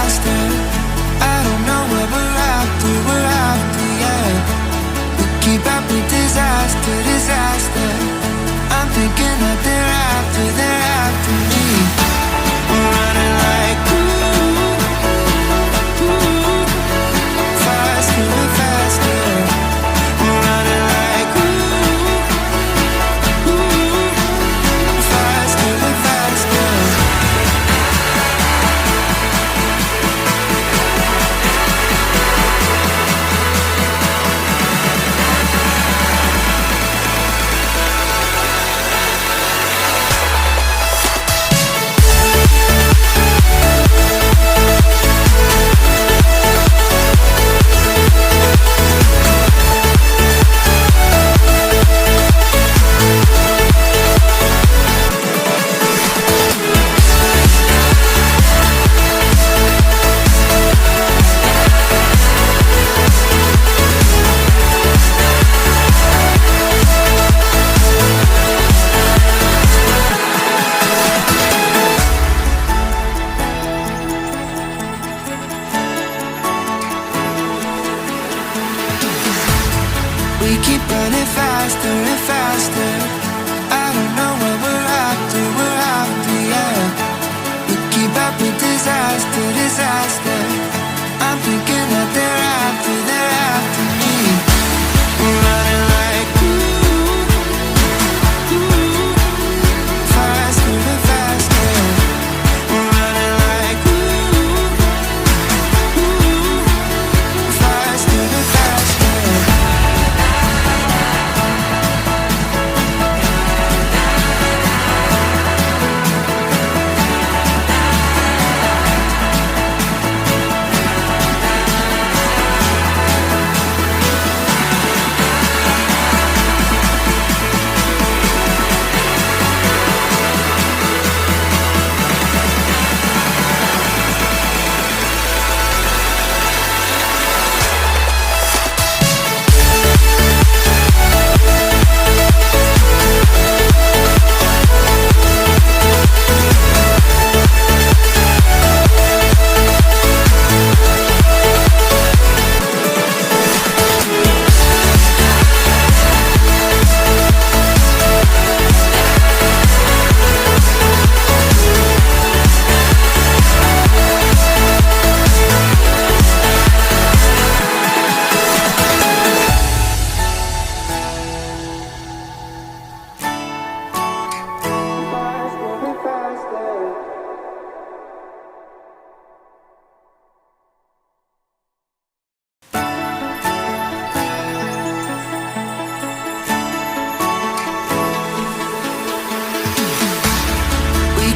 faster. I don't know where we're after, yeah. We keep up with disaster, disaster. I'm thinking that they're after me. We're running like faster and faster. We're running like faster and faster. We keep running faster and faster. I don't know where we're after, yeah. We keep up with disaster, disaster. I'm thinking that they're after me. We're running like faster and faster. We're running like faster and faster.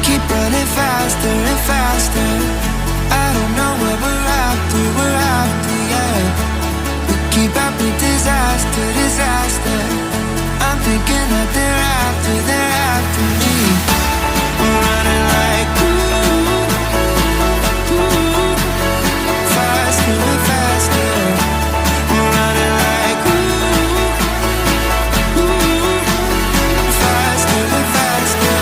Keep running faster and faster. I don't know where we're after, yeah. We keep up with disaster, disaster. I'm thinking that they're after me. We're running like faster and faster. We're running like faster and faster.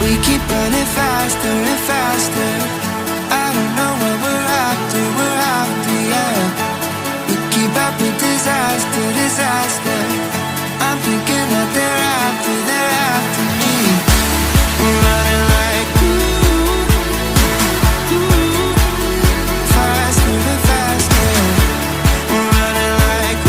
We keep running faster and faster. I don't know where we're after, yeah. We keep up with disaster, disaster. I'm thinking that they're after me. We're running like faster and faster. We're running like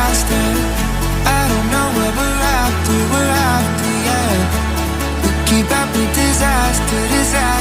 faster. I don't know what we're after, yeah. We keep up with disaster, disaster.